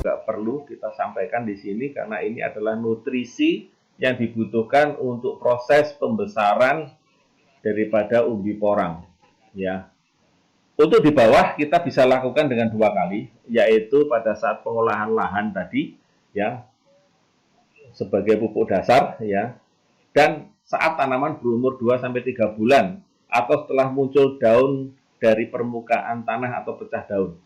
juga perlu kita sampaikan di sini karena ini adalah nutrisi yang dibutuhkan untuk proses pembesaran daripada umbi porang. Ya, untuk di bawah kita bisa lakukan dengan 2 kali, yaitu pada saat pengolahan lahan tadi, ya, sebagai pupuk dasar, ya, dan saat tanaman berumur 2-3 bulan atau setelah muncul daun dari permukaan tanah atau pecah daun.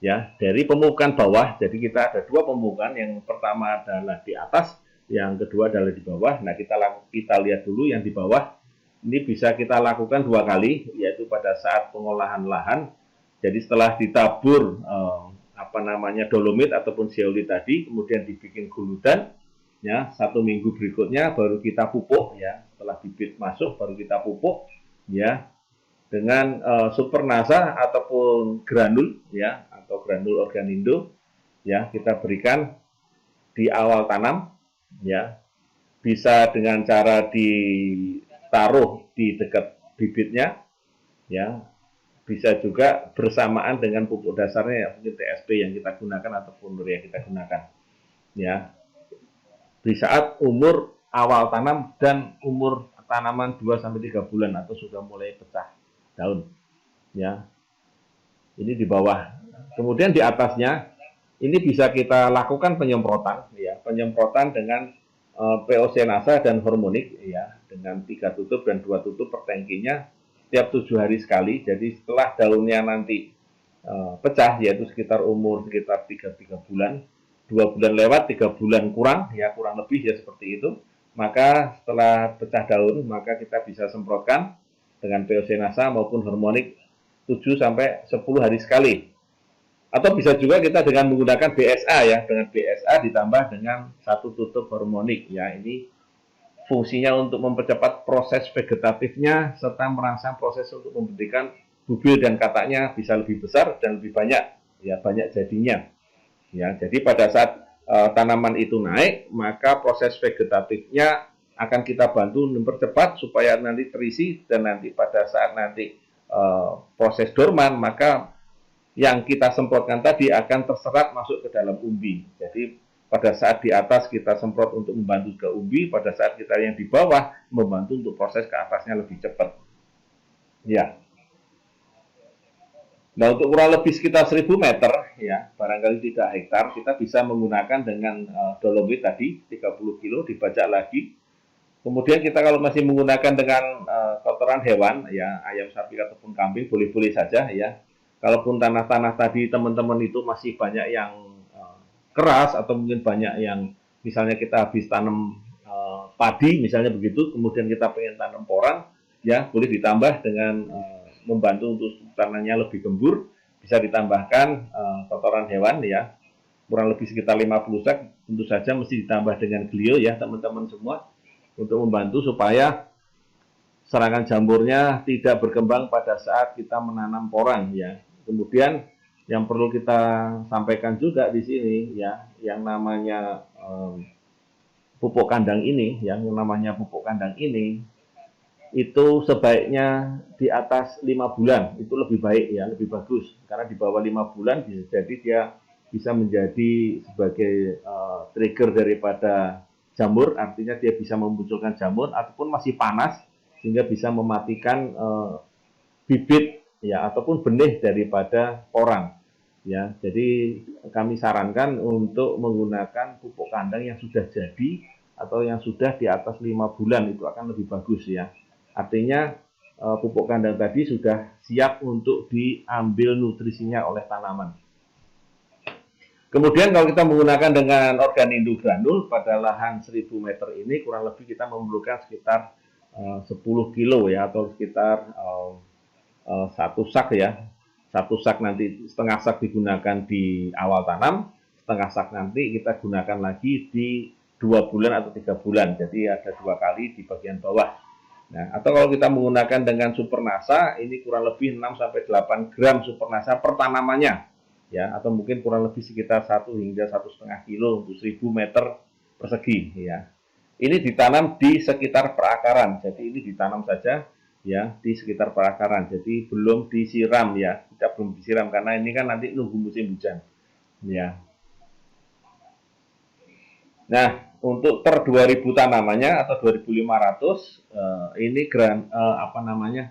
Ya, dari pemupukan bawah, jadi kita ada 2 pemupukan, yang pertama adalah di atas, yang kedua adalah di bawah. Nah, kita lihat dulu yang di bawah. Ini bisa kita lakukan 2 kali, yaitu pada saat pengolahan lahan. Jadi setelah ditabur dolomit ataupun zeolit tadi, kemudian dibikin guludan, ya, 1 minggu berikutnya baru kita pupuk, ya. Setelah bibit masuk baru kita pupuk, ya, dengan super nasa ataupun granul, ya, atau granul organindo, ya, kita berikan di awal tanam, ya, bisa dengan cara ditaruh di dekat bibitnya, ya, bisa juga bersamaan dengan pupuk dasarnya, ya, mungkin TSP yang kita gunakan ataupun urea yang kita gunakan, ya, di saat umur awal tanam dan umur tanaman 2-3 bulan atau sudah mulai pecah daun, ya. Ini di bawah. Kemudian di atasnya ini bisa kita lakukan penyemprotan, ya, penyemprotan dengan POC nasa dan hormonik, ya, dengan 3 tutup dan 2 tutup per tangkinya setiap 7 hari sekali. Jadi setelah daunnya nanti pecah, yaitu sekitar umur sekitar 3 bulan, 2 bulan lewat, 3 bulan kurang, ya, kurang lebih, ya, seperti itu. Maka setelah pecah daun, maka kita bisa semprotkan dengan POC nasa maupun hormonik 7-10 hari sekali. Atau bisa juga kita dengan menggunakan BSA, ya, dengan BSA ditambah dengan 1 tutup hormonik, ya. Ini fungsinya untuk mempercepat proses vegetatifnya serta merangsang proses untuk memberikan bubil dan kataknya bisa lebih besar dan lebih banyak, ya, banyak jadinya, ya. Jadi pada saat tanaman itu naik, maka proses vegetatifnya akan kita bantu mempercepat supaya nanti terisi, dan nanti pada saat nanti proses dorman, maka yang kita semprotkan tadi akan terserap masuk ke dalam umbi. Jadi pada saat di atas kita semprot untuk membantu ke umbi, pada saat kita yang di bawah membantu untuk proses ke atasnya lebih cepat. Ya. Nah, untuk kurang lebih sekitar 1000 meter, ya, barangkali tidak hektar, kita bisa menggunakan dengan dolomit tadi 30 kilo dibajak lagi. Kemudian kita kalau masih menggunakan dengan kotoran hewan, ya, ayam, sapi ataupun kambing, boleh-boleh saja, ya. Kalaupun tanah-tanah tadi teman-teman itu masih banyak yang keras atau mungkin banyak yang misalnya kita habis tanam padi misalnya begitu, kemudian kita pengen tanam porang, ya, boleh ditambah dengan membantu untuk tanahnya lebih gembur, bisa ditambahkan kotoran hewan, ya, kurang lebih sekitar 50 sak, tentu saja mesti ditambah dengan glio, ya, teman-teman semua, untuk membantu supaya serangan jamurnya tidak berkembang pada saat kita menanam porang, ya. Kemudian yang perlu kita sampaikan juga di sini, ya, yang namanya pupuk kandang ini, yang namanya pupuk kandang ini itu sebaiknya di atas 5 bulan, itu lebih baik, ya, lebih bagus, karena di bawah 5 bulan bisa jadi dia bisa menjadi sebagai trigger daripada jamur, artinya dia bisa memunculkan jamur, ataupun masih panas sehingga bisa mematikan bibit, ya, ataupun benih daripada porang, ya. Jadi kami sarankan untuk menggunakan pupuk kandang yang sudah jadi atau yang sudah di atas 5 bulan, itu akan lebih bagus, ya. Artinya pupuk kandang tadi sudah siap untuk diambil nutrisinya oleh tanaman. Kemudian kalau kita menggunakan dengan organindo granul pada lahan 1000 meter ini, kurang lebih kita memerlukan sekitar 10 kilo, ya, atau sekitar 1 sak, ya. 1 sak nanti, setengah sak digunakan di awal tanam, setengah sak nanti kita gunakan lagi di 2 bulan atau 3 bulan. Jadi ada 2 kali di bagian bawah. Nah, atau kalau kita menggunakan dengan super nasa, ini kurang lebih 6-8 gram super nasa per tanamannya, ya, atau mungkin kurang lebih sekitar 1 hingga 1,5 kilo untuk 1000 meter persegi, ya. Ini ditanam di sekitar perakaran, jadi ini ditanam saja, ya, di sekitar perakaran, jadi belum disiram, ya, kita belum disiram karena ini kan nanti nunggu musim hujan, ya. Nah, untuk per 2000 tanamannya atau 2500 ini granulnya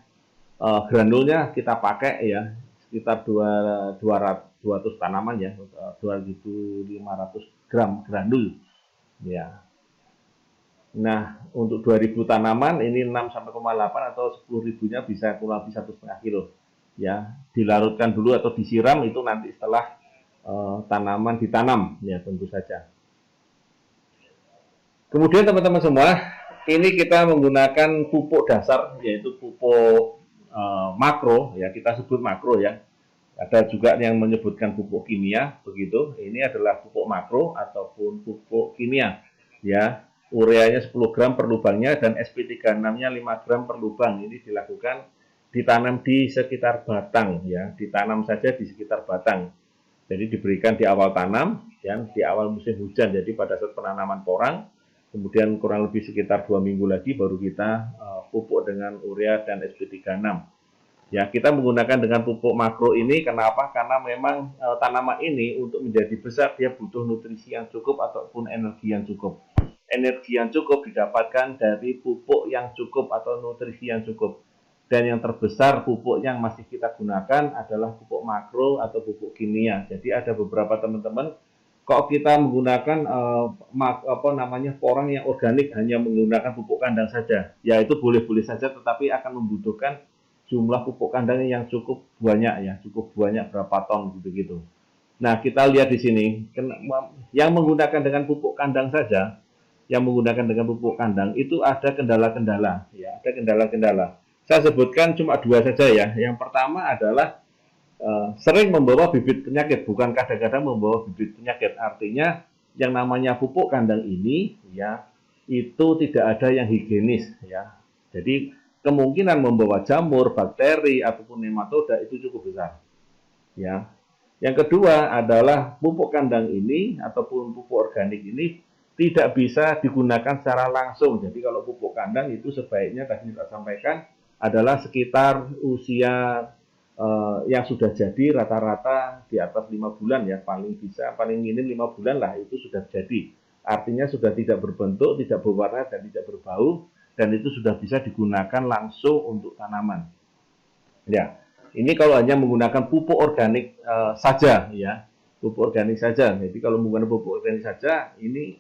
kita pakai ya sekitar 200 tanaman ya, 2500 gram granul ya. Nah, untuk 2000 tanaman ini 6,8 atau 10 ribunya bisa kurang lebih 1,5 kilo. Ya, dilarutkan dulu atau disiram itu nanti setelah tanaman ditanam ya tentu saja. Kemudian teman-teman semua, ini kita menggunakan pupuk dasar yaitu pupuk makro ya, kita sebut makro ya. Ada juga yang menyebutkan pupuk kimia begitu. Ini adalah pupuk makro ataupun pupuk kimia ya. Ureanya 10 gram per lubangnya dan SP36-nya 5 gram per lubang. Ini dilakukan ditanam di sekitar batang ya, ditanam saja di sekitar batang. Jadi diberikan di awal tanam ya, di awal musim hujan. Jadi pada saat penanaman porang, kemudian kurang lebih sekitar 2 minggu lagi baru kita pupuk dengan urea dan SP36. Ya, kita menggunakan dengan pupuk makro ini kenapa? Karena memang tanaman ini untuk menjadi besar dia butuh nutrisi yang cukup ataupun energi yang cukup. Energi yang cukup didapatkan dari pupuk yang cukup atau nutrisi yang cukup. Dan yang terbesar pupuk yang masih kita gunakan adalah pupuk makro atau pupuk kimia. Jadi ada beberapa teman-teman kok kita menggunakan porang yang organik hanya menggunakan pupuk kandang saja. Ya itu boleh-boleh saja tetapi akan membutuhkan jumlah pupuk kandang yang cukup banyak ya, cukup banyak berapa ton gitu-gitu. Nah, kita lihat di sini yang menggunakan dengan pupuk kandang saja, yang menggunakan dengan pupuk kandang itu ada kendala-kendala ya, ada kendala-kendala. Saya sebutkan cuma 2 saja ya. Yang pertama adalah sering membawa bibit penyakit, bukan kadang-kadang membawa bibit penyakit. Artinya yang namanya pupuk kandang ini ya itu tidak ada yang higienis ya. Jadi kemungkinan membawa jamur, bakteri ataupun nematoda itu cukup besar. Ya. Yang kedua adalah pupuk kandang ini ataupun pupuk organik ini tidak bisa digunakan secara langsung. Jadi kalau pupuk kandang itu sebaiknya tadi kita sampaikan adalah sekitar usia yang sudah jadi rata-rata di atas 5 bulan ya, paling minim 5 bulan lah itu sudah jadi. Artinya sudah tidak berbentuk, tidak berwarna dan tidak berbau dan itu sudah bisa digunakan langsung untuk tanaman. Ya, ini kalau hanya menggunakan pupuk organik saja ya, pupuk organik saja. Jadi kalau menggunakan pupuk organik saja, ini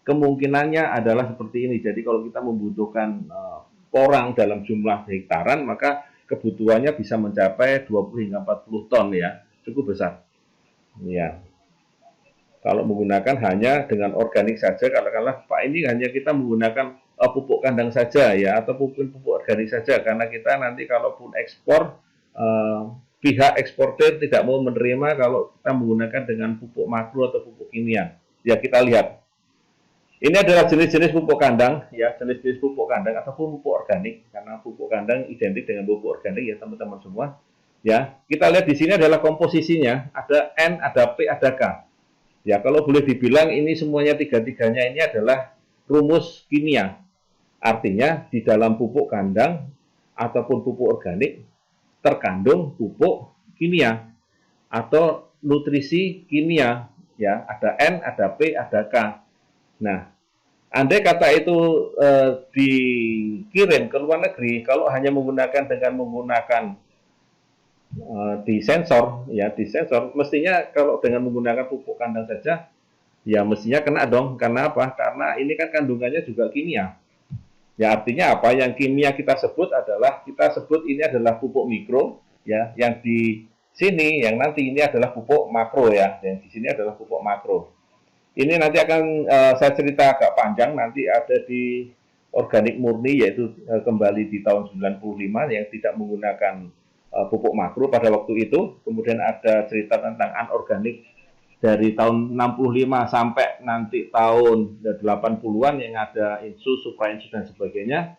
kemungkinannya adalah seperti ini. Jadi kalau kita membutuhkan porang dalam jumlah hektaran, maka kebutuhannya bisa mencapai 20 hingga 40 ton ya, cukup besar. Ya. Kalau menggunakan hanya dengan organik saja, katakanlah Pak ini hanya kita menggunakan pupuk kandang saja ya, atau pupuk organik saja, karena kita nanti kalaupun ekspor, pihak eksportir tidak mau menerima kalau kita menggunakan dengan pupuk makro atau pupuk kimia. Ya kita lihat. Ini adalah jenis-jenis pupuk kandang, ya jenis-jenis pupuk kandang ataupun pupuk organik, karena pupuk kandang identik dengan pupuk organik ya teman-teman semua. Ya, kita lihat di sini adalah komposisinya, ada N, ada P, ada K. Ya, kalau boleh dibilang ini semuanya tiga-tiganya ini adalah rumus kimia. Artinya di dalam pupuk kandang ataupun pupuk organik terkandung pupuk kimia atau nutrisi kimia. Ya, ada N, ada P, ada K. Nah, andai kata itu dikirim ke luar negeri, kalau hanya menggunakan di sensor ya di sensor mestinya kalau dengan menggunakan pupuk kandang saja ya mestinya kena dong. Karena apa? Karena ini kan kandungannya juga kimia ya. Artinya apa? Yang kimia kita sebut ini adalah pupuk mikro ya, yang di sini yang nanti ini adalah pupuk makro ya, yang di sini adalah pupuk makro. Ini nanti akan saya cerita agak panjang, nanti ada di organik murni yaitu kembali di tahun 95 yang tidak menggunakan pupuk makro pada waktu itu. Kemudian ada cerita tentang anorganik dari tahun 65 sampai nanti tahun 80-an yang ada insus, suprainsus dan sebagainya.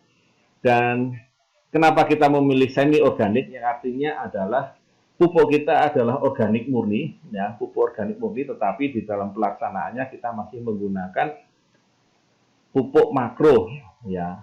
Dan kenapa kita memilih semi organik yang artinya adalah pupuk kita adalah organik murni ya, pupuk organik murni, tetapi di dalam pelaksanaannya kita masih menggunakan pupuk makro ya.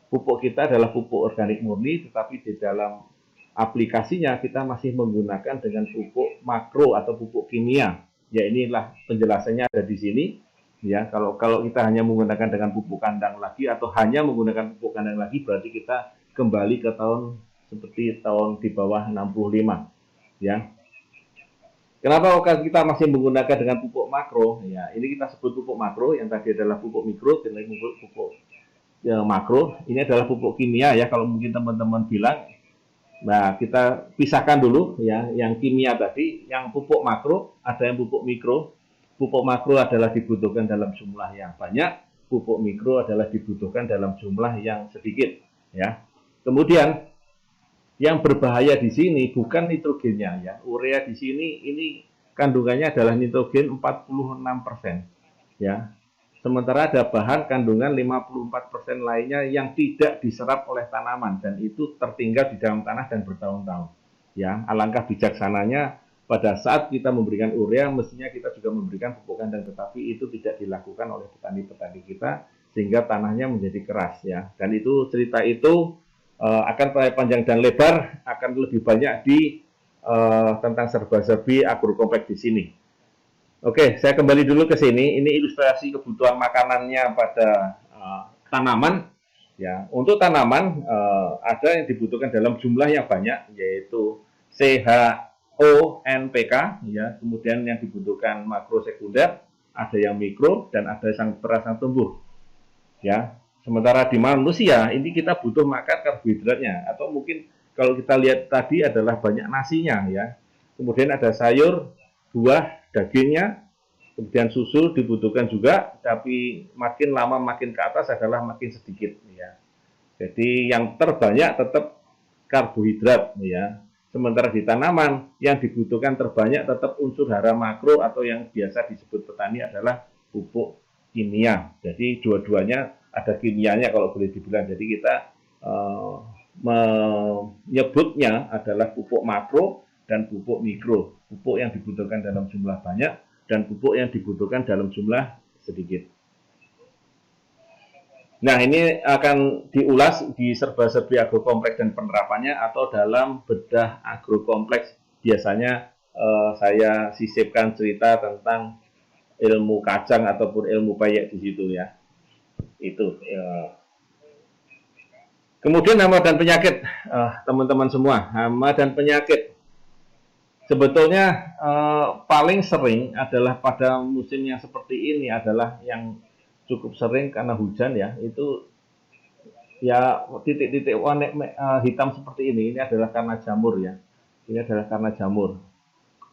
Pupuk kita adalah pupuk organik murni, tetapi di dalam aplikasinya kita masih menggunakan dengan pupuk makro atau pupuk kimia. Ya inilah penjelasannya ada di sini. Ya, kalau kita hanya menggunakan dengan pupuk kandang lagi atau hanya menggunakan pupuk kandang lagi, berarti kita kembali ke tahun seperti tahun di bawah 65. Ya, kenapa kita masih menggunakan dengan pupuk makro? Ya, ini kita sebut pupuk makro, yang tadi adalah pupuk mikro, dan pupuk ya, makro. Ini adalah pupuk kimia ya, kalau mungkin teman-teman bilang. Nah, kita pisahkan dulu ya, yang kimia tadi, yang pupuk makro, ada yang pupuk mikro. Pupuk makro adalah dibutuhkan dalam jumlah yang banyak, pupuk mikro adalah dibutuhkan dalam jumlah yang sedikit ya. Kemudian yang berbahaya di sini bukan nitrogennya ya. Urea di sini ini kandungannya adalah nitrogen 46% ya. Sementara ada bahan kandungan 54% lainnya yang tidak diserap oleh tanaman dan itu tertinggal di dalam tanah dan bertahun-tahun. Ya, alangkah bijaksananya pada saat kita memberikan urea, mestinya kita juga memberikan pupuk kandang, tetapi itu tidak dilakukan oleh petani-petani kita sehingga tanahnya menjadi keras ya. Dan itu cerita itu akan panjang dan lebar, akan lebih banyak di tentang serba-serbi agrokompleks di sini. Oke, saya kembali dulu ke sini. Ini ilustrasi kebutuhan makanannya pada tanaman. Ya, untuk tanaman ada yang dibutuhkan dalam jumlah yang banyak, yaitu CHO-NPK. Ya, kemudian yang dibutuhkan makro sekunder, ada yang mikro dan ada yang perangsang tumbuh. Ya, sementara di manusia ini kita butuh makan karbohidratnya, atau mungkin kalau kita lihat tadi adalah banyak nasinya ya. Kemudian ada sayur, buah, dagingnya, kemudian susu dibutuhkan juga, tapi makin lama makin ke atas adalah makin sedikit ya. Jadi yang terbanyak tetap karbohidrat ya. Sementara di tanaman yang dibutuhkan terbanyak tetap unsur hara makro atau yang biasa disebut petani adalah pupuk kimia. Jadi dua-duanya ada kimianya kalau boleh dibilang. Jadi kita menyebutnya adalah pupuk makro dan pupuk mikro. Pupuk yang dibutuhkan dalam jumlah banyak dan pupuk yang dibutuhkan dalam jumlah sedikit. Nah, ini akan diulas di serba-serbi agrokompleks dan penerapannya atau dalam bedah agrokompleks. Biasanya saya sisipkan cerita tentang ilmu kacang ataupun ilmu payek di situ ya. Itu. Kemudian hama dan penyakit, teman-teman semua, hama dan penyakit. Sebetulnya paling sering adalah pada musim yang seperti ini adalah yang cukup sering karena hujan ya, itu ya titik-titik warna hitam seperti ini adalah karena jamur ya. Ini adalah karena jamur.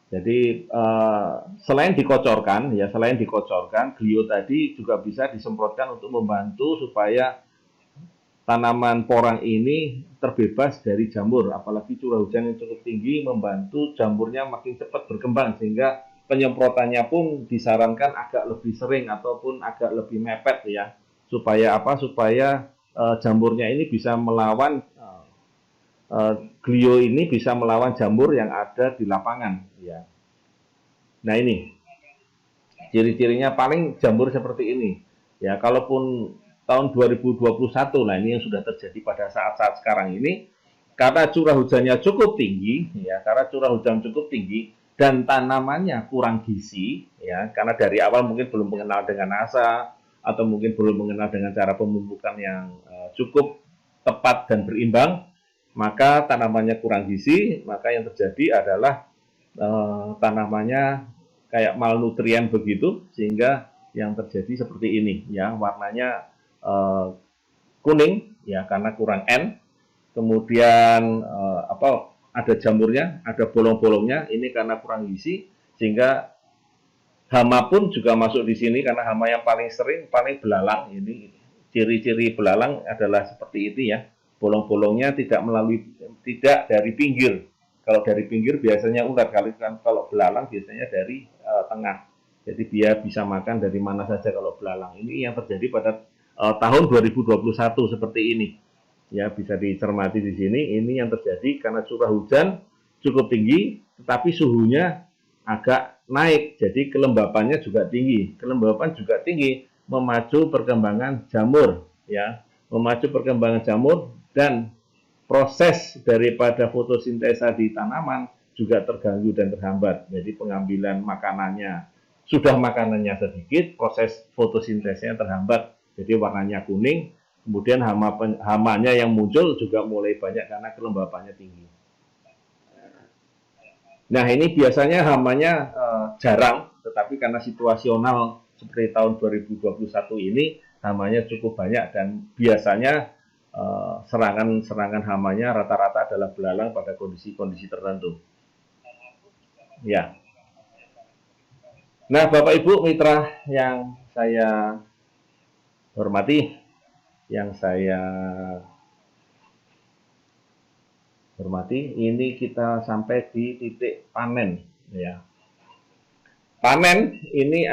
Jadi selain dikocorkan ya, glio tadi juga bisa disemprotkan untuk membantu supaya tanaman porang ini terbebas dari jamur. Apalagi curah hujan yang cukup tinggi membantu jamurnya makin cepat berkembang sehingga penyemprotannya pun disarankan agak lebih sering ataupun agak lebih mepet ya, supaya apa? Supaya jamurnya ini bisa melawan glio ini bisa melawan jamur yang ada di lapangan ya. Nah, ini ciri-cirinya paling jamur seperti ini ya. Kalaupun tahun 2021, nah ini yang sudah terjadi pada saat-saat sekarang ini, karena curah hujannya cukup tinggi ya, dan tanamannya kurang gizi ya, karena dari awal mungkin belum mengenal dengan NASA atau mungkin belum mengenal dengan cara pemupukan yang cukup tepat dan berimbang, maka tanamannya kurang gizi, maka yang terjadi adalah tanamannya kayak malnutrien begitu, sehingga yang terjadi seperti ini ya, warnanya kuning ya karena kurang N, kemudian ada jamurnya, ada bolong-bolongnya, ini karena kurang gizi, sehingga hama pun juga masuk di sini karena hama yang paling sering, paling belalang. Ini ciri-ciri belalang adalah seperti itu ya, bolong-bolongnya tidak dari pinggir. Kalau dari pinggir biasanya ular, kalau belalang biasanya dari tengah. Jadi dia bisa makan dari mana saja kalau belalang. Ini yang terjadi pada tahun 2021 seperti ini. Ya, bisa dicermati di sini, ini yang terjadi karena curah hujan cukup tinggi tetapi suhunya agak naik, jadi kelembapannya juga tinggi. Kelembapan juga tinggi memacu perkembangan jamur ya, dan proses daripada fotosintesa di tanaman juga terganggu dan terhambat. Jadi pengambilan makanannya sudah makanannya sedikit, proses fotosintesnya terhambat, jadi warnanya kuning, kemudian hamanya yang muncul juga mulai banyak karena kelembapannya tinggi. Nah ini biasanya hamanya jarang, tetapi karena situasional seperti tahun 2021 ini, hamanya cukup banyak dan biasanya serangan-serangan hamanya rata-rata adalah belalang pada kondisi-kondisi tertentu. Ya. Nah, Bapak Ibu mitra yang saya hormati, ini kita sampai di titik panen, ya. Panen ini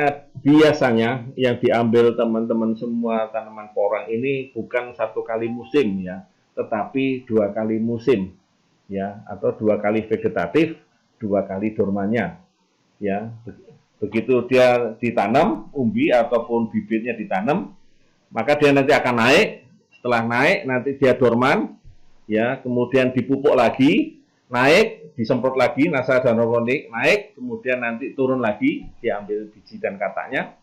biasanya yang diambil teman-teman semua tanaman porang ini bukan satu kali musim, ya, tetapi 2 kali musim, ya, atau 2 kali vegetatif, 2 kali dormannya, ya. Begitu dia ditanam, umbi ataupun bibitnya ditanam, maka dia nanti akan naik. Setelah naik, nanti dia dorman, ya, kemudian dipupuk lagi, naik, disemprot lagi nasa hydroponik, naik, kemudian nanti turun lagi, diambil biji dan katanya,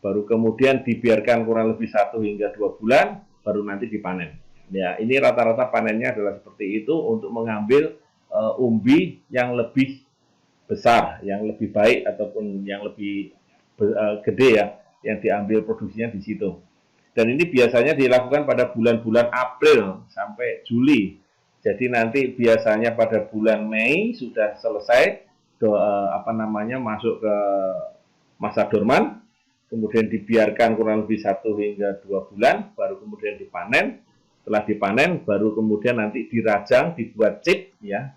baru kemudian dibiarkan kurang lebih 1 hingga 2 bulan, baru nanti dipanen. Ya, ini rata-rata panennya adalah seperti itu untuk mengambil umbi yang lebih besar, yang lebih baik ataupun yang lebih gede ya, yang diambil produksinya di situ. Dan ini biasanya dilakukan pada bulan-bulan April sampai Juli. Jadi nanti biasanya pada bulan Mei sudah selesai masuk ke masa dorman, kemudian dibiarkan kurang lebih 1 hingga 2 bulan, baru kemudian dipanen. Setelah dipanen, baru kemudian nanti dirajang, dibuat chip, ya,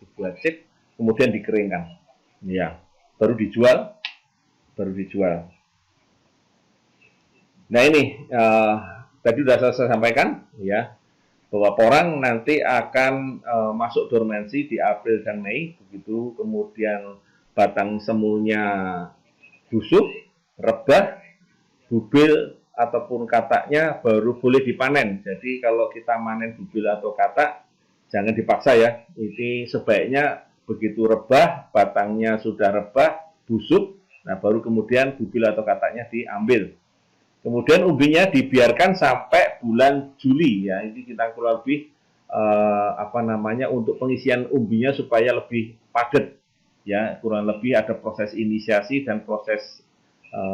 kemudian dikeringkan. Ya, baru dijual. Nah ini tadi sudah saya sampaikan, ya, bahwa porang nanti akan masuk dormansi di April dan Mei, begitu kemudian batang semunya busuk, rebah, bubil ataupun kataknya baru boleh dipanen. Jadi kalau kita manen bubil atau katak, jangan dipaksa ya. Ini sebaiknya begitu rebah, batangnya sudah rebah, busuk, nah baru kemudian bubil atau kataknya diambil. Kemudian umbinya dibiarkan sampai bulan Juli, ya. Ini kita kurang lebih untuk pengisian umbinya supaya lebih padat, ya. Kurang lebih ada proses inisiasi dan proses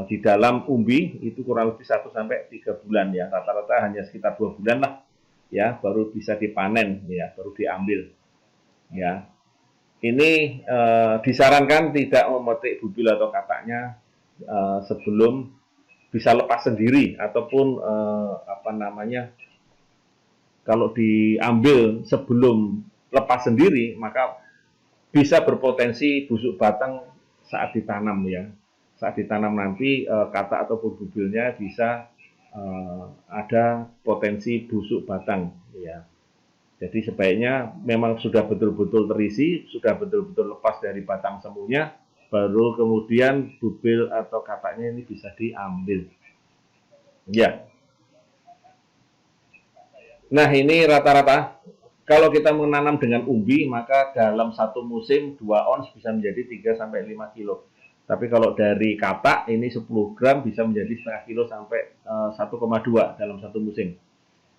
di dalam umbi itu kurang lebih 1 sampai 3 bulan, ya. Rata-rata hanya sekitar 2 bulan lah, ya, baru bisa dipanen, ya, baru diambil, ya. Ini disarankan tidak memetik bubil atau kataknya sebelum bisa lepas sendiri, ataupun kalau diambil sebelum lepas sendiri maka bisa berpotensi busuk batang saat ditanam, ya. Saat ditanam nanti katak ataupun bubilnya bisa ada potensi busuk batang, ya. Jadi sebaiknya memang sudah betul-betul terisi, sudah betul-betul lepas dari batang semuanya, baru kemudian bubil atau kataknya ini bisa diambil. Ya. Nah ini rata-rata, kalau kita menanam dengan umbi, maka dalam satu musim 2 ons bisa menjadi 3 sampai 5 kilo. Tapi kalau dari katak, ini 10 gram bisa menjadi setengah kilo sampai 1,2 dalam satu musim.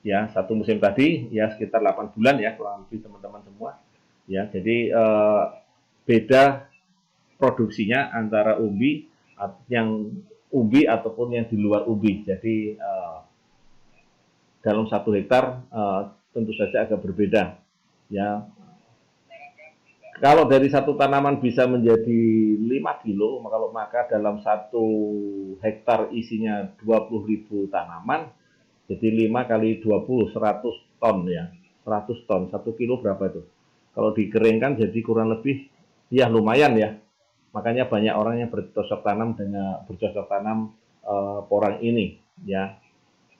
Ya, satu musim tadi ya sekitar 8 bulan ya kurang lebih teman-teman semua. Ya, jadi beda produksinya antara umbi ataupun yang di luar umbi. Jadi dalam 1 hektar tentu saja agak berbeda. Ya, kalau dari satu tanaman bisa menjadi 5 kilo, maka dalam 1 hektar isinya 20.000 tanaman, jadi 5 kali 20, 100 ton ya. 100 ton, 1 kilo berapa itu? Kalau dikeringkan jadi kurang lebih, ya lumayan ya. Makanya banyak orang yang bercocok tanam porang ini, ya.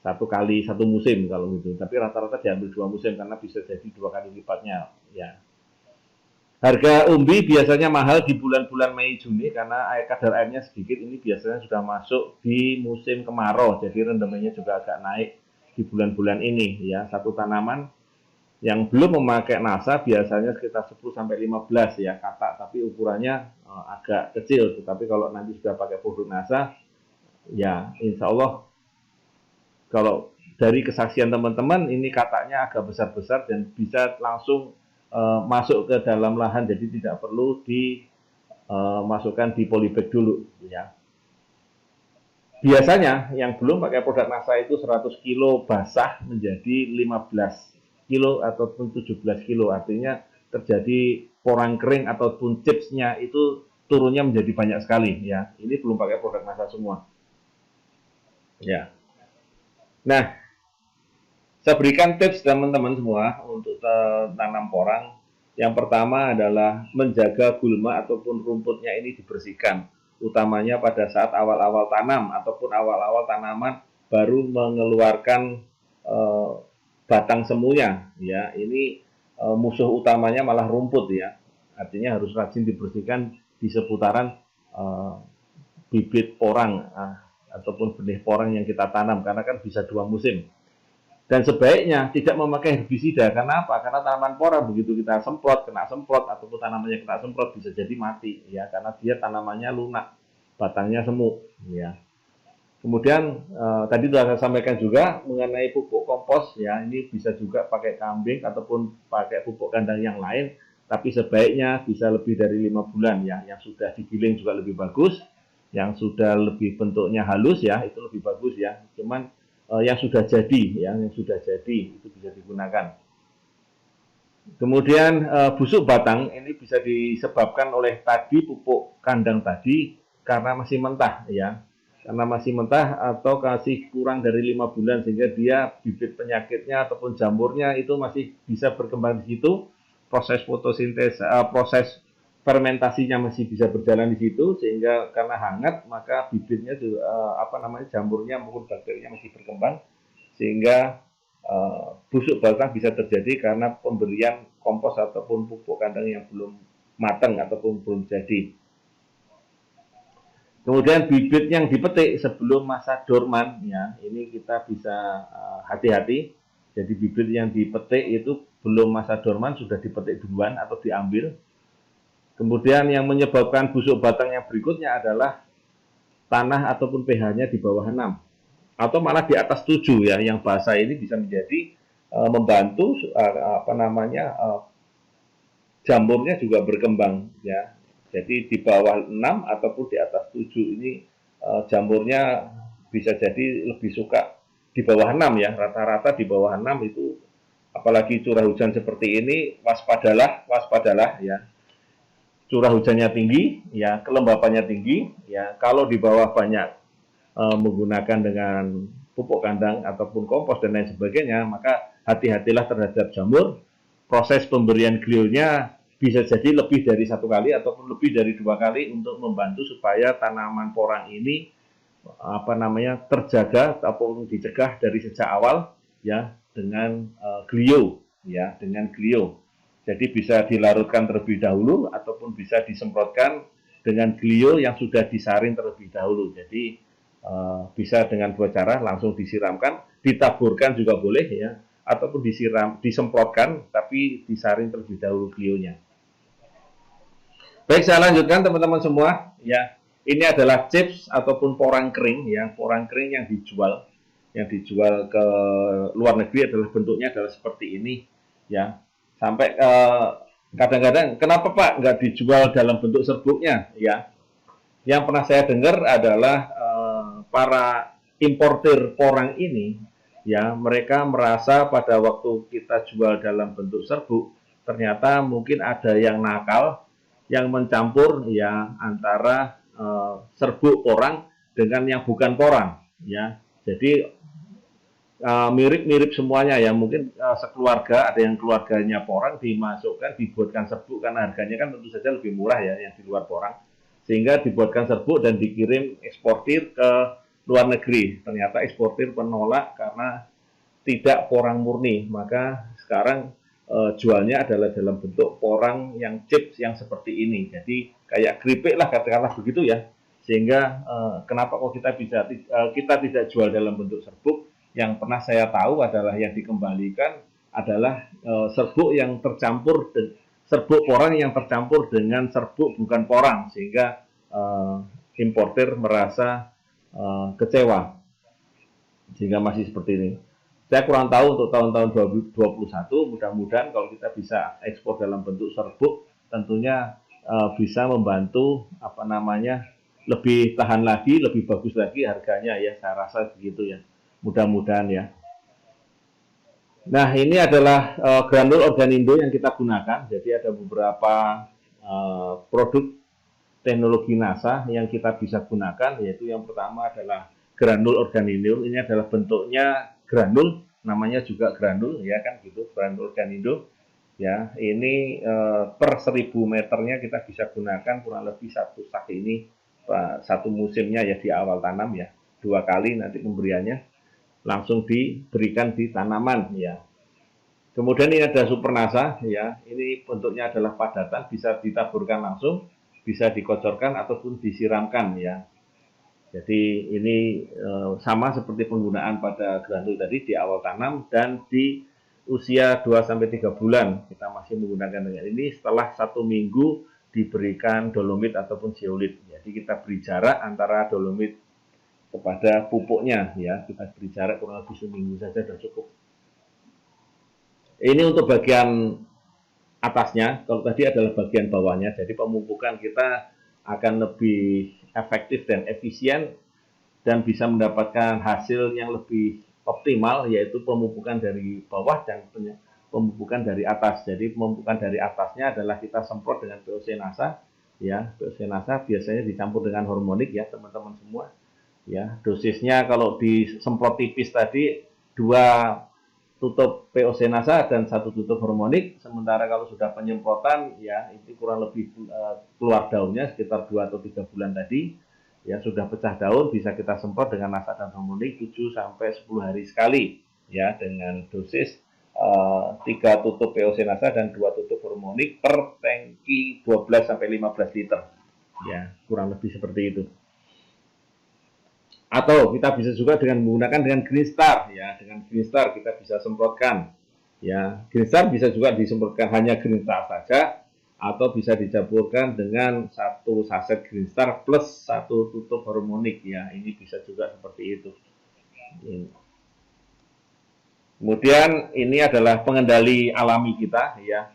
1 kali 1 musim kalau gitu. Tapi rata-rata diambil 2 musim karena bisa jadi 2 kali lipatnya, ya. Harga umbi biasanya mahal di bulan-bulan Mei Juni karena kadar airnya sedikit. Ini biasanya sudah masuk di musim kemarau, jadi rendemennya juga agak naik di bulan-bulan ini, ya. Satu tanaman Yang belum memakai NASA biasanya sekitar 10 sampai 15 ya kata, tapi ukurannya agak kecil. Tetapi kalau nanti sudah pakai produk NASA, ya insya Allah kalau dari kesaksian teman-teman ini katanya agak besar-besar dan bisa langsung masuk ke dalam lahan, jadi tidak perlu dimasukkan di polybag dulu ya. Biasanya yang belum pakai produk NASA itu 100 kilo basah menjadi 15 kilo ataupun 17 kilo, artinya terjadi porang kering ataupun chipsnya itu turunnya menjadi banyak sekali ya. Ini belum pakai produk NASA semua ya. Nah, saya berikan tips teman-teman semua untuk tanam porang. Yang pertama adalah menjaga gulma ataupun rumputnya ini dibersihkan, utamanya pada saat awal-awal tanam ataupun awal-awal tanaman baru mengeluarkan eh, batang semuanya. Ya, ini musuh utamanya malah rumput ya. Artinya harus rajin dibersihkan di seputaran eh, bibit porang ataupun benih porang yang kita tanam, karena kan bisa 2 musim. Dan sebaiknya tidak memakai herbisida. Karena apa? Karena tanaman porang begitu kita semprot, kena semprot, ataupun tanamannya kena semprot bisa jadi mati ya, karena dia tanamannya lunak, batangnya semu ya. Kemudian tadi sudah saya sampaikan juga mengenai pupuk kompos ya, ini bisa juga pakai kambing ataupun pakai pupuk kandang yang lain, tapi sebaiknya bisa lebih dari 5 bulan ya. Yang sudah digiling juga lebih bagus, yang sudah lebih bentuknya halus ya itu lebih bagus ya. Cuman yang sudah jadi ya, yang sudah jadi itu bisa digunakan. Kemudian busuk batang ini bisa disebabkan oleh tadi pupuk kandang tadi karena masih mentah ya, karena masih mentah atau kasih kurang dari 5 bulan, sehingga dia bibit penyakitnya ataupun jamurnya itu masih bisa berkembang di situ, proses fotosintesis, proses fermentasinya masih bisa berjalan di situ, sehingga karena hangat maka bibitnya juga jamurnya maupun bakterinya masih berkembang, sehingga busuk batang bisa terjadi karena pemberian kompos ataupun pupuk kandang yang belum matang ataupun belum jadi. Kemudian bibit yang dipetik sebelum masa dorman ya, ini kita bisa hati-hati. Jadi bibit yang dipetik itu belum masa dorman sudah dipetik duluan atau diambil. Kemudian yang menyebabkan busuk batang yang berikutnya adalah tanah ataupun pH-nya di bawah 6 atau malah di atas 7 ya. Yang basah ini bisa menjadi membantu jamurnya juga berkembang ya. Jadi di bawah 6 ataupun di atas 7 ini jamurnya bisa jadi lebih suka di bawah 6 ya. Rata-rata di bawah 6 itu, apalagi curah hujan seperti ini, waspadalah ya. Curah hujannya tinggi ya, kelembapannya tinggi ya. Kalau di bawah banyak menggunakan dengan pupuk kandang ataupun kompos dan lain sebagainya, maka hati-hatilah terhadap jamur. Proses pemberian glionya bisa jadi lebih dari 1 kali ataupun lebih dari 2 kali untuk membantu supaya tanaman porang ini terjaga ataupun dicegah dari sejak awal ya dengan glio ya, dengan glio. Jadi bisa dilarutkan terlebih dahulu ataupun bisa disemprotkan dengan glio yang sudah disaring terlebih dahulu. Jadi bisa dengan 2 cara, langsung disiramkan, ditaburkan juga boleh ya, ataupun disemprotkan tapi disaring terlebih dahulu glionya. Baik, saya lanjutkan teman-teman semua ya. Ini adalah chips ataupun porang kering ya, porang kering yang dijual ke luar negeri adalah bentuknya adalah seperti ini ya. Sampai kadang-kadang kenapa Pak nggak dijual dalam bentuk serbuknya ya? Yang pernah saya dengar adalah para importir porang ini ya, mereka merasa pada waktu kita jual dalam bentuk serbuk ternyata mungkin ada yang nakal yang mencampur ya antara serbuk porang dengan yang bukan porang ya. Jadi mirip-mirip semuanya ya, mungkin sekeluarga, ada yang keluarganya porang dimasukkan, dibuatkan serbuk karena harganya kan tentu saja lebih murah ya yang di luar porang, sehingga dibuatkan serbuk dan dikirim eksportir ke luar negeri. Ternyata eksportir menolak karena tidak porang murni, maka sekarang jualnya adalah dalam bentuk porang yang chips yang seperti ini. Jadi kayak keripik lah katakanlah begitu ya. Sehingga kenapa kok kita tidak jual dalam bentuk serbuk? Yang pernah saya tahu adalah yang dikembalikan adalah serbuk yang tercampur serbuk porang yang tercampur dengan serbuk bukan porang, sehingga importir merasa kecewa sehingga masih seperti ini. Saya kurang tahu untuk tahun-tahun 2021, mudah-mudahan kalau kita bisa ekspor dalam bentuk serbuk, tentunya bisa membantu lebih tahan lagi, lebih bagus lagi harganya ya, saya rasa begitu ya. Mudah-mudahan ya. Nah, ini adalah granul organindo yang kita gunakan. Jadi ada beberapa produk teknologi NASA yang kita bisa gunakan, yaitu yang pertama adalah granul organindo. Ini adalah bentuknya granul, namanya juga granul ya kan gitu, granul organindo. Ya, ini per 1000 meternya kita bisa gunakan kurang lebih satu sak ini satu musimnya ya, di awal tanam ya, 2 kali nanti pemberiannya langsung diberikan di tanaman ya. Kemudian ini ada super NASA ya, ini bentuknya adalah padatan, bisa ditaburkan langsung, bisa dikocorkan ataupun disiramkan ya. Jadi ini sama seperti penggunaan pada granul tadi di awal tanam dan di usia 2-3 bulan kita masih menggunakan dengan ini. Setelah 1 minggu diberikan dolomit ataupun zeolit. Jadi kita beri jarak antara dolomit kepada pupuknya ya, kita beri jarak kurang lebih seminggu saja sudah cukup. Ini untuk bagian atasnya, kalau tadi adalah bagian bawahnya. Jadi pemupukan kita akan lebih efektif dan efisien dan bisa mendapatkan hasil yang lebih optimal, yaitu pemupukan dari bawah dan pemupukan dari atas. Jadi pemupukan dari atasnya adalah kita semprot dengan POC NASA ya. POC NASA biasanya dicampur dengan hormonik ya teman-teman semua ya. Dosisnya kalau disemprot tipis tadi 2 tutup POC NASA dan 1 tutup hormonik. Sementara kalau sudah penyemprotan ya, itu kurang lebih keluar daunnya sekitar 2 atau 3 bulan tadi ya, sudah pecah daun, bisa kita semprot dengan NASA dan hormonik 7 sampai 10 hari sekali ya, dengan dosis 3 tutup POC NASA dan 2 tutup hormonik per tangki 12 sampai 15 liter ya, kurang lebih seperti itu. Atau kita bisa juga dengan menggunakan dengan Green Star ya, dengan Green Star kita bisa semprotkan ya. Green Star bisa juga disemprotkan hanya Green Star saja, atau bisa dicampurkan dengan 1 saset Green Star plus 1 tutup hormonik ya, ini bisa juga seperti itu. Kemudian ini adalah pengendali alami kita ya.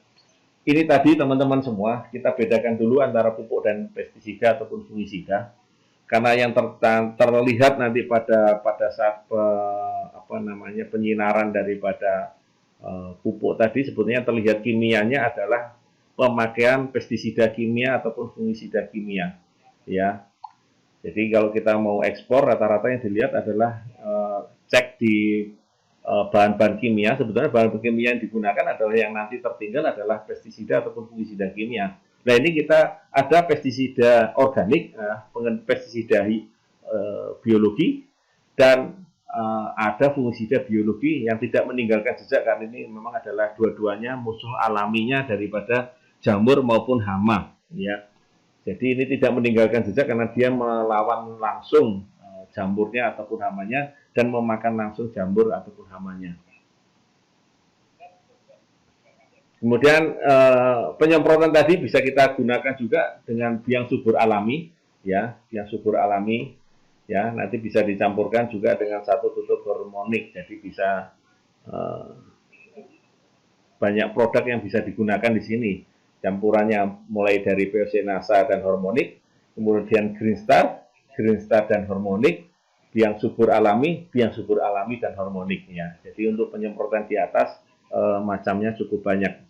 Ini tadi teman-teman semua, kita bedakan dulu antara pupuk dan pestisida ataupun fungisida. Karena yang terlihat nanti pada saat penyinaran daripada pupuk tadi, sebetulnya terlihat kimianya adalah pemakaian pestisida kimia ataupun fungisida kimia ya. Jadi kalau kita mau ekspor, rata-rata yang dilihat adalah cek di bahan-bahan kimia. Sebetulnya bahan kimia yang digunakan adalah yang nanti tertinggal adalah pestisida ataupun fungisida kimia. Nah ini kita ada pestisida organik, pestisida biologi, dan ada fungisida biologi yang tidak meninggalkan jejak, karena ini memang adalah dua-duanya musuh alaminya daripada jamur maupun hama ya. Jadi ini tidak meninggalkan jejak karena dia melawan langsung jamurnya ataupun hamanya dan memakan langsung jamur ataupun hamanya. Kemudian penyemprotan tadi bisa kita gunakan juga dengan biang subur alami ya, biang subur alami ya, nanti bisa dicampurkan juga dengan 1 tutup hormonik. Jadi bisa banyak produk yang bisa digunakan di sini. Campurannya mulai dari POC NASA dan hormonik, kemudian Green Star dan hormonik, biang subur alami dan hormonik ya. Jadi untuk penyemprotan di atas macamnya cukup banyak.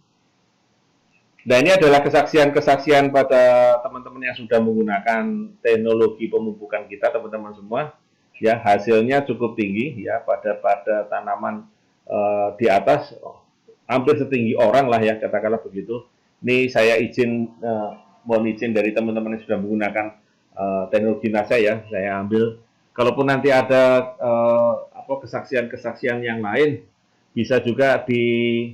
Nah ini adalah kesaksian-kesaksian pada teman-teman yang sudah menggunakan teknologi pemupukan kita, teman-teman semua. Ya, hasilnya cukup tinggi ya pada tanaman di atas, hampir setinggi orang lah ya, katakanlah begitu. Ini saya mohon izin dari teman-teman yang sudah menggunakan teknologi NASA ya, saya ambil. Kalaupun nanti ada kesaksian-kesaksian yang lain, bisa juga di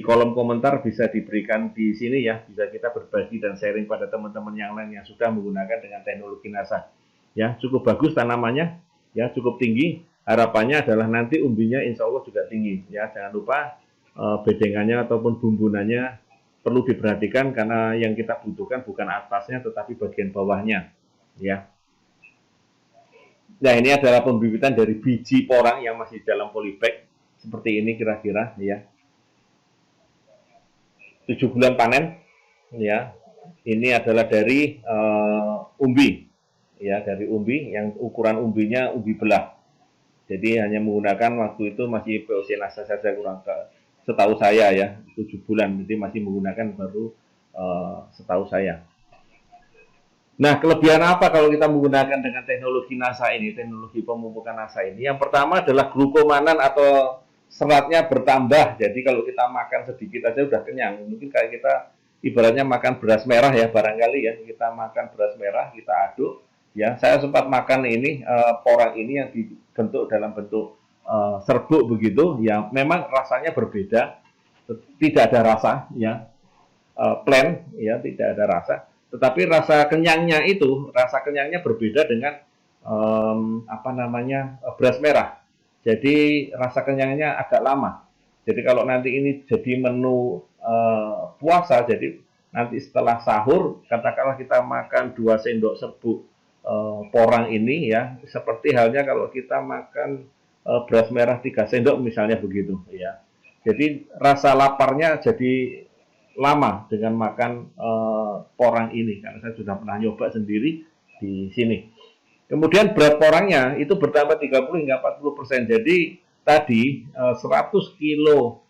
kolom komentar bisa diberikan di sini ya, bisa kita berbagi dan sharing pada teman-teman yang lain yang sudah menggunakan dengan teknologi NASA ya. Cukup bagus tanamannya ya, cukup tinggi, harapannya adalah nanti umbinya insya Allah juga tinggi. Ya, jangan lupa bedengannya ataupun bumbunannya perlu diperhatikan karena yang kita butuhkan bukan atasnya tetapi bagian bawahnya. Ya. Nah, ini adalah pembibitan dari biji porang yang masih dalam polybag seperti ini kira-kira ya. 7 bulan panen ya. Ini adalah dari umbi ya, dari umbi yang ukuran umbinya umbi belah. Jadi hanya menggunakan waktu itu masih POC NASA saja kurang ke setahu saya ya 7 bulan, jadi masih menggunakan baru setahu saya. Nah, kelebihan apa kalau kita menggunakan dengan teknologi NASA ini, teknologi pemupukan NASA ini? Yang pertama adalah glukomanan atau seratnya bertambah. Jadi kalau kita makan sedikit aja udah kenyang. Mungkin kayak kita ibaratnya makan beras merah ya, barangkali ya. Kita makan beras merah, kita aduk. Ya, saya sempat makan ini porang ini yang dibentuk dalam bentuk serbuk begitu. Ya, memang rasanya berbeda. Tidak ada rasa ya. Plain ya, tidak ada rasa. Tetapi rasa kenyangnya berbeda dengan beras merah. Jadi rasa kenyangnya agak lama. Jadi kalau nanti ini jadi menu puasa, jadi nanti setelah sahur, katakanlah kita makan 2 sendok serbuk porang ini ya, seperti halnya kalau kita makan beras merah 3 sendok misalnya begitu ya. Jadi rasa laparnya jadi lama dengan makan porang ini karena saya sudah pernah nyoba sendiri di sini. Kemudian berat porangnya itu bertambah 30 hingga 40%. Jadi tadi 100 kilo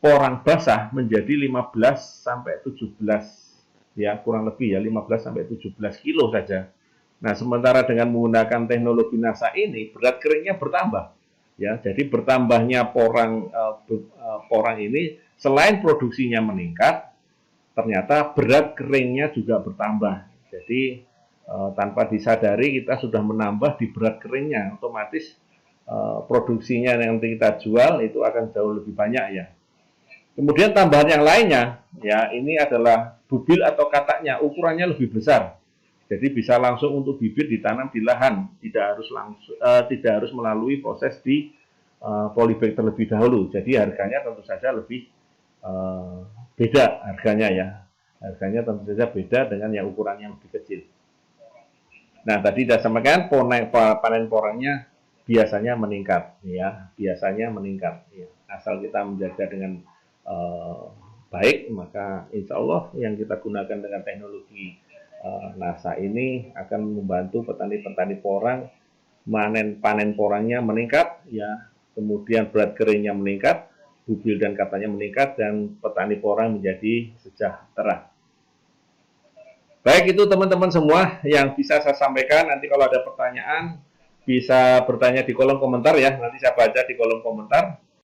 porang basah menjadi 15 sampai 17 ya, kurang lebih ya 15 sampai 17 kilo saja. Nah, sementara dengan menggunakan teknologi NASA ini berat keringnya bertambah. Ya, jadi bertambahnya porang ini selain produksinya meningkat, ternyata berat keringnya juga bertambah. Jadi tanpa disadari kita sudah menambah di berat keringnya, otomatis produksinya yang nanti kita jual itu akan jauh lebih banyak ya. Kemudian tambahan yang lainnya, ya ini adalah bubil atau kataknya, ukurannya lebih besar. Jadi bisa langsung untuk bibit ditanam di lahan, tidak harus melalui proses di polybag terlebih dahulu. Jadi harganya tentu saja lebih beda harganya ya. Harganya tentu saja beda dengan yang ukurannya lebih kecil. Nah, tadi sudah sampaikan panen porangnya biasanya meningkat ya, biasanya meningkat ya. Asal kita menjaga dengan baik, maka insya Allah yang kita gunakan dengan teknologi NASA ini akan membantu petani-petani porang panen porangnya meningkat ya, kemudian berat keringnya meningkat, bubil dan katanya meningkat, dan petani porang menjadi sejahtera. Baik, itu teman-teman semua yang bisa saya sampaikan. Nanti kalau ada pertanyaan bisa bertanya di kolom komentar ya, nanti saya baca di kolom komentar.